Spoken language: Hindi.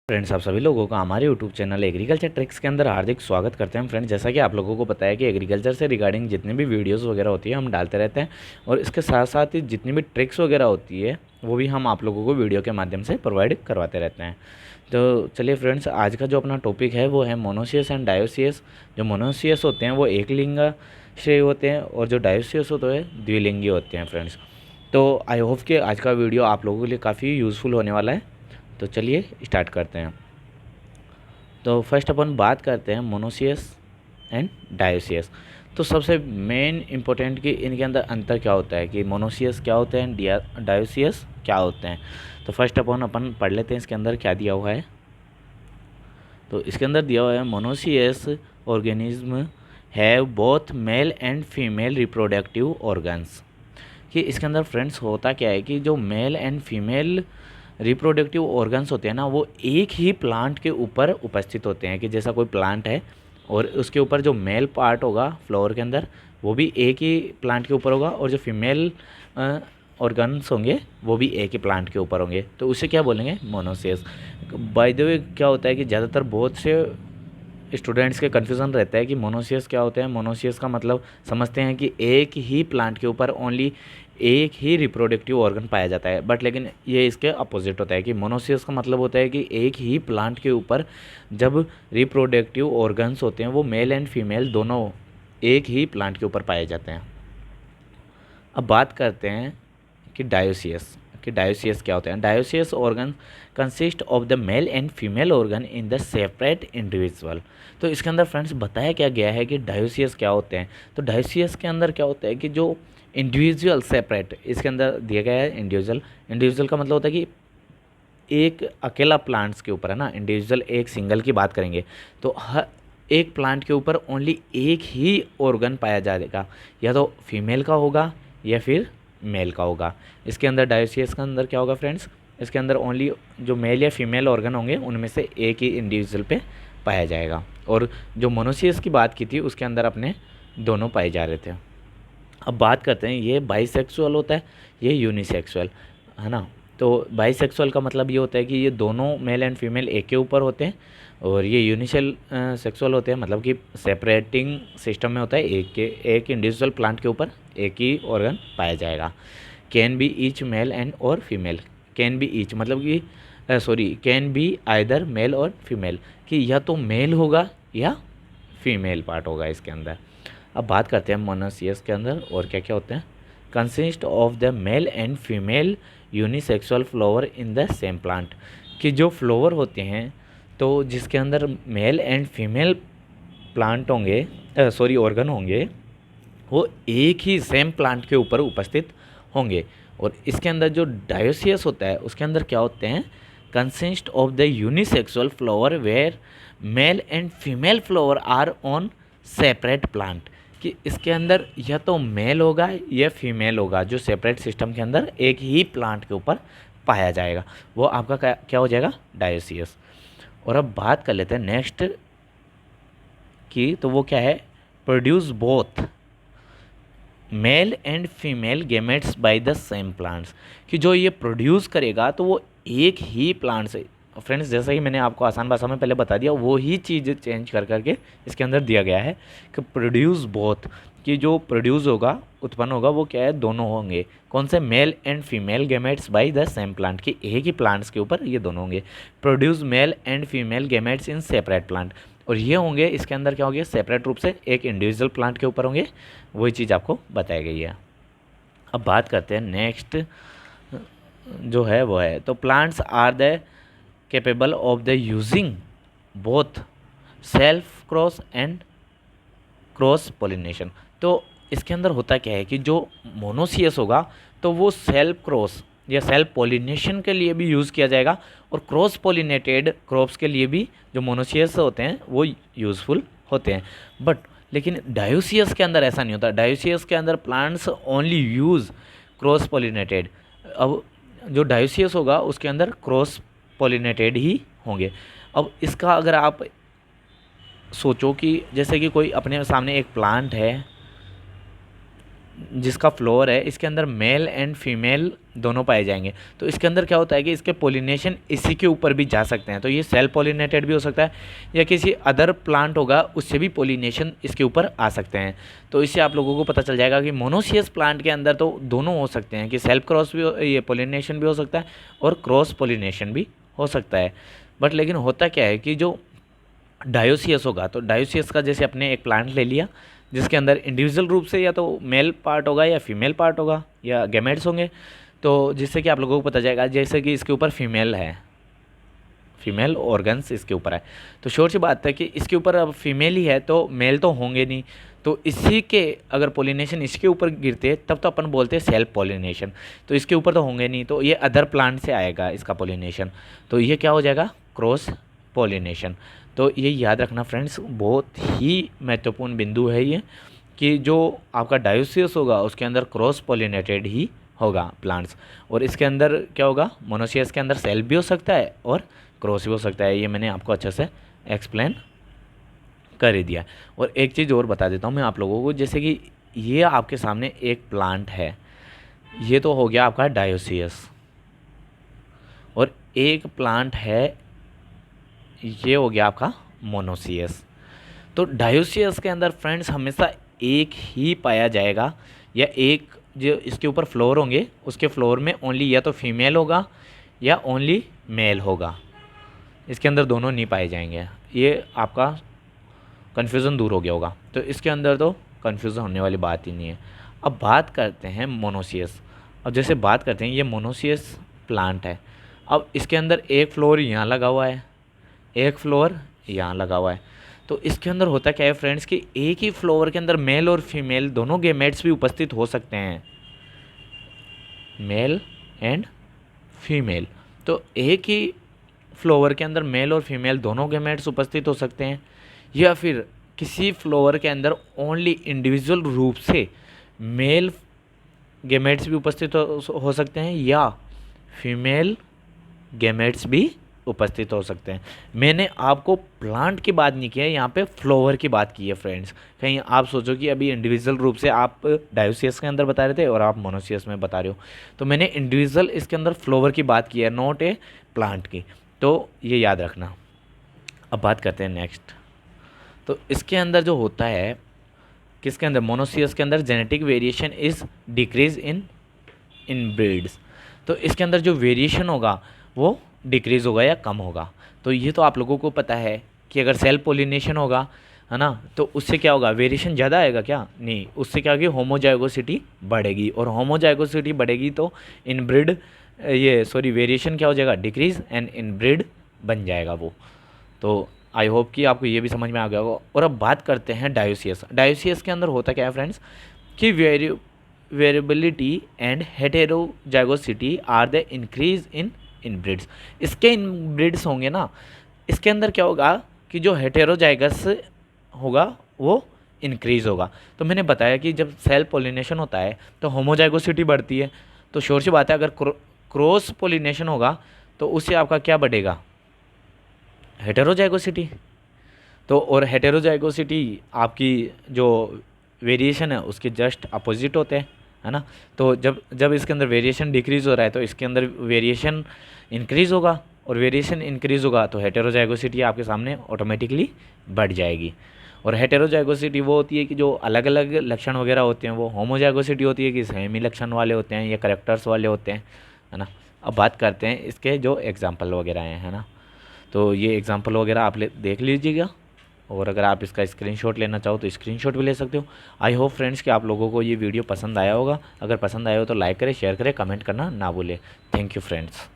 फ्रेंड्स, आप सभी लोगों का हमारे यूट्यूब चैनल एग्रीकल्चर ट्रिक्स के अंदर हार्दिक स्वागत करते हैं। फ्रेंड्स, जैसा कि आप लोगों को पता है कि एग्रीकल्चर से रिगार्डिंग जितनी भी वीडियोस वगैरह होती है हम डालते रहते हैं, और इसके साथ साथ ही जितनी भी ट्रिक्स वगैरह होती है वो भी हम आप लोगों को वीडियो के माध्यम से प्रोवाइड करवाते रहते हैं। तो चलिए फ्रेंड्स, आज का जो अपना टॉपिक है वो है मोनोसियस एंड डायोसियस। जो मोनोसियस होते हैं वो एक लिंगाश्रयी होते हैं, और जो डायोसियस होते हैं द्विलिंगी होते हैं। फ्रेंड्स, तो आई होप कि आज का वीडियो आप लोगों के लिए काफ़ी यूज़फुल होने वाला है। तो चलिए स्टार्ट करते हैं। तो फर्स्ट अपन बात करते हैं मोनोसियस एंड डायोसियस। तो सबसे मेन इम्पोर्टेंट कि इनके अंदर अंतर क्या होता है, कि मोनोसियस क्या होते हैं, डायोसियस क्या होते हैं। तो फर्स्ट अपन पढ़ लेते हैं इसके अंदर क्या दिया हुआ है। तो इसके अंदर दिया हुआ है monoecious organism have both male and female reproductive organs. कि इसके अंदर फ्रेंड्स होता क्या है कि जो mail and female reproductive organs होते हैं ना, वो एक ही प्लांट के ऊपर उपस्थित होते हैं। कि जैसा कोई प्लांट है और उसके ऊपर जो मेल पार्ट होगा फ्लावर के अंदर वो भी एक ही प्लांट के ऊपर होगा, और जो फीमेल ऑर्गन्स होंगे वो भी एक ही प्लांट के ऊपर होंगे। तो उसे क्या बोलेंगे, मोनोसियस। बाय द वे क्या होता है कि ज़्यादातर बहुत से स्टूडेंट्स के कन्फ्यूज़न रहता है कि मोनोसियस क्या होता है। मोनोसियस का मतलब समझते हैं कि एक ही प्लांट के ऊपर ओनली एक ही रिप्रोडक्टिव ऑर्गन पाया जाता है, बट लेकिन ये इसके अपोजिट होता है कि मोनोसियस का मतलब होता है कि एक ही प्लांट के ऊपर जब रिप्रोडक्टिव ऑर्गन्स होते हैं वो मेल एंड फीमेल दोनों एक ही प्लांट के ऊपर पाए जाते हैं। अब बात करते हैं कि डायोसियस क्या होता है। Dioecious organ consist of the mail and female organ in the separate individual. तो इसके अंदर फ्रेंड्स बताया क्या गया है कि डायोसियस क्या होते हैं। तो डायोसियस के अंदर क्या होता है कि जो इंडिविजुअल सेपरेट, इसके अंदर दिया गया है इंडिविजुअल का मतलब होता है कि एक अकेला प्लांट्स के ऊपर है ना, इंडिविजुअल एक सिंगल की बात करेंगे तो हर एक प्लांट के ऊपर ओनली एक ही ऑर्गन पाया जाएगा, या तो फीमेल का होगा या फिर मेल का होगा। इसके अंदर डायोसियस के अंदर क्या होगा फ्रेंड्स, इसके अंदर ओनली जो मेल या फीमेल ऑर्गन होंगे उनमें से एक ही इंडिविजुअल पे पाया जाएगा। और जो मोनोसियस की बात की थी उसके अंदर अपने दोनों पाए जा रहे थे। अब बात करते हैं, ये बाइसेक्सुअल होता है, ये यूनिसेक्सुअल है ना। तो बाइसेक्सुअल का मतलब ये होता है कि ये दोनों मेल एंड फीमेल एक के ऊपर होते हैं, और ये यूनिसेल सेक्सुअल होते हैं, मतलब कि सेपरेटिंग सिस्टम में होता है, एक इंडिविजुअल प्लांट के ऊपर एक ही ऑर्गन पाया जाएगा। Can be each male and और फीमेल। कैन बी ईच मतलब कि कैन बी आइदर मेल और फीमेल, कि या तो मेल होगा या फीमेल पार्ट होगा इसके अंदर। अब बात करते हैं मोनोसियस के अंदर और क्या क्या होते हैं। Consist of the mail and female unisexual flower in the same plant. कि जो फ्लावर होते हैं तो जिसके अंदर मेल एंड फीमेल प्लांट होंगे, ऑर्गन होंगे, वो एक ही सेम प्लांट के ऊपर उपस्थित होंगे। और इसके अंदर जो डायोसियस होता है उसके अंदर क्या होते हैं, consist of the unisexual flower where male and female flower are on separate plant. कि इसके अंदर या तो मेल होगा या फीमेल होगा, जो सेपरेट सिस्टम के अंदर एक ही प्लांट के ऊपर पाया जाएगा, वो आपका क्या हो जाएगा, डायोसियस। और अब बात कर लेते हैं नेक्स्ट की, तो वो क्या है, produce both male and female gametes by the same plants. कि जो ये प्रोड्यूस करेगा तो वो एक ही प्लांट से, फ्रेंड्स जैसा कि मैंने आपको आसान भाषा में पहले बता दिया वो ही चीज़ चेंज कर करके इसके अंदर दिया गया है कि प्रोड्यूस बोथ। कि जो प्रोड्यूस होगा, उत्पन्न होगा, वो क्या है, दोनों होंगे। कौन से, mail and female gametes by the same plant, कि एक ही प्लांट्स के ऊपर ये दोनों होंगे। Produce mail and female gametes in separate plant, और ये होंगे इसके अंदर क्या होंगे, सेपरेट रूप से एक इंडिविजुअल प्लांट के ऊपर होंगे। वही चीज़ आपको बताई गई है। अब बात करते हैं नेक्स्ट जो है वो है, तो plants are the capable of the using both self cross and cross pollination. तो इसके अंदर होता क्या है कि जो मोनोसियस होगा तो वो सेल्फ क्रॉस या सेल्फ पोलिनेशन के लिए भी यूज़ किया जाएगा, और क्रॉस पोलिनेटेड क्रॉप्स के लिए भी जो मोनोसियस होते हैं वो यूज़फुल होते हैं। बट लेकिन डायोसियस के अंदर ऐसा नहीं होता। डायोसियस के अंदर plants only use cross pollinated. अब जो डायोसियस होगा उसके अंदर क्रॉस पोलिनेटेड ही होंगे। अब इसका अगर आप सोचो कि जैसे कि कोई अपने सामने एक प्लांट है जिसका फ्लोर है, इसके अंदर मेल एंड फीमेल दोनों पाए जाएंगे। तो इसके अंदर क्या होता है कि इसके पोलिनेशन इसी के ऊपर भी जा सकते हैं, तो ये सेल्फ पोलिनेटेड भी हो सकता है या किसी अदर प्लांट होगा उससे भी पोलिनेशन इसके ऊपर आ सकते हैं। तो इससे आप लोगों को पता चल जाएगा कि मोनोसियस प्लांट के अंदर तो दोनों हो सकते हैं कि सेल्फ क्रॉस भी ये पोलिनेशन भी हो सकता है और क्रॉस पोलिनेशन भी हो सकता है। बट लेकिन होता क्या है कि जो डायोसियस होगा, तो डायोसियस का जैसे अपने एक प्लांट ले लिया जिसके अंदर इंडिविजुअल रूप से या तो मेल पार्ट होगा या फीमेल पार्ट होगा या गैमेट्स होंगे, तो जिससे कि आप लोगों को पता जाएगा जैसे कि इसके ऊपर फीमेल है, फीमेल ऑर्गन्स इसके ऊपर है, तो श्योर सी बात है कि इसके ऊपर अब फीमेल ही है तो मेल तो होंगे नहीं, तो इसी के अगर पोलिनेशन इसके ऊपर गिरते तब तो अपन बोलते हैं सेल्फ पोलिनेशन, तो इसके ऊपर तो होंगे नहीं, तो ये अदर प्लांट से आएगा इसका पोलिनेशन, तो ये क्या हो जाएगा क्रॉस पोलिनेशन। तो ये याद रखना फ्रेंड्स, बहुत ही महत्वपूर्ण बिंदु है ये कि जो आपका डायोसियस होगा उसके अंदर क्रॉस पोलिनेटेड ही होगा प्लांट्स, और इसके अंदर क्या होगा मोनोसियस के अंदर सेल्फ भी हो सकता है और क्रॉस भी हो सकता है। ये मैंने आपको अच्छे से एक्सप्लेन कर ही दिया। और एक चीज़ और बता देता हूँ मैं आप लोगों को, जैसे कि ये आपके सामने एक प्लांट है, ये तो हो गया आपका डायोसियस, और एक प्लांट है ये हो गया आपका मोनोसियस। तो डायोसियस के अंदर फ्रेंड्स हमेशा एक ही पाया जाएगा, या एक जो इसके ऊपर फ्लोर होंगे उसके फ्लोर में ओनली या तो फीमेल होगा या ओनली मेल होगा, इसके अंदर दोनों नहीं पाए जाएंगे। ये आपका कन्फ्यूज़न दूर हो गया होगा, तो इसके अंदर तो कन्फ्यूज़न होने वाली बात ही नहीं है। अब बात करते हैं मोनोसियस। अब जैसे बात करते हैं ये मोनोसियस प्लांट है, अब इसके अंदर एक फ्लोर यहाँ लगा हुआ है, एक फ्लोर यहाँ लगा हुआ है, तो इसके अंदर होता क्या है फ्रेंड्स कि एक ही फ्लोर के अंदर मेल और फीमेल दोनों गेमेट्स भी उपस्थित हो सकते हैं, मेल एंड फीमेल। तो एक ही फ्लोवर के अंदर मेल और फीमेल दोनों गेमेट्स उपस्थित हो सकते हैं, या फिर किसी फ्लोवर के अंदर ओनली इंडिविजुअल रूप से मेल गेमेट्स भी उपस्थित हो सकते हैं या फीमेल गेमेट्स भी उपस्थित हो सकते हैं। मैंने आपको प्लांट की बात नहीं की है, यहाँ पे फ्लोवर की बात की है फ्रेंड्स। कहीं आप सोचो कि अभी इंडिविजुअल रूप से आप डायोसियस के अंदर बता रहे थे और आप मोनोसियस में बता रहे हो, तो मैंने इंडिविजुअल इसके अंदर फ्लोवर की बात की है, नॉट ए प्लांट की, तो ये याद रखना। अब बात करते हैं नेक्स्ट। तो इसके अंदर जो होता है, किसके अंदर, मोनोसियस के अंदर genetic variation is decrease in breeds. तो इसके अंदर जो वेरिएशन होगा वो डिक्रीज़ होगा या कम होगा। तो ये तो आप लोगों को पता है कि अगर सेल्फ पोलिनेशन होगा, है ना, तो उससे क्या होगा, वेरिएशन ज़्यादा आएगा क्या, नहीं, उससे क्या होगी, होमोजाइगोसिटी बढ़ेगी, और होमोजाइगोसिटी बढ़ेगी तो इनब्रिड वेरिएशन क्या हो जाएगा, डिक्रीज, एंड इनब्रिड बन जाएगा वो। तो आई होप कि आपको ये भी समझ में आ गया होगा। और अब बात करते हैं डायोसियस। डायोसियस के अंदर होता क्या है फ्रेंड्स कि variability and heterozygosity are the increase in inbreds. इसके इनब्रिड्स होंगे ना, इसके अंदर क्या होगा कि जो हेटेरोजाइगस होगा वो इंक्रीज़ होगा। तो मैंने बताया कि जब सेल्फ पोलिनेशन होता है तो होमोजाइगोसिटी बढ़ती है, तो श्योर सी बात है अगर क्रॉस पोलिनेशन होगा तो उससे आपका क्या बढ़ेगा, हेटेरोजाइगोसिटी। तो और हेटेरोजाइगोसिटी आपकी जो वेरिएशन है उसके जस्ट अपोजिट होते हैं, है ना। तो जब इसके अंदर वेरिएशन डिक्रीज़ हो रहा है तो इसके अंदर वेरिएशन इंक्रीज़ होगा, और वेरिएशन इंक्रीज़ होगा तो हेटेरोजाइगोसिटी आपके सामने ऑटोमेटिकली बढ़ जाएगी। और हेटेरोजाइगोसिटी वो होती है कि जो अलग अलग लक्षण वगैरह होते हैं, वो होमोजाइगोसिटी होती है कि सेम ही लक्षण वाले होते हैं या करेक्टर्स वाले होते हैं, है ना। अब बात करते हैं इसके जो एग्जाम्पल वगैरह हैं, है ना। तो ये एग्जाम्पल वगैरह आप देख लीजिएगा, और अगर आप इसका स्क्रीनशॉट लेना चाहो तो स्क्रीनशॉट भी ले सकते हो। आई होप फ्रेंड्स कि आप लोगों को ये वीडियो पसंद आया होगा। अगर पसंद आया हो तो लाइक करें, शेयर करें, कमेंट करना ना भूलें। Thank you friends.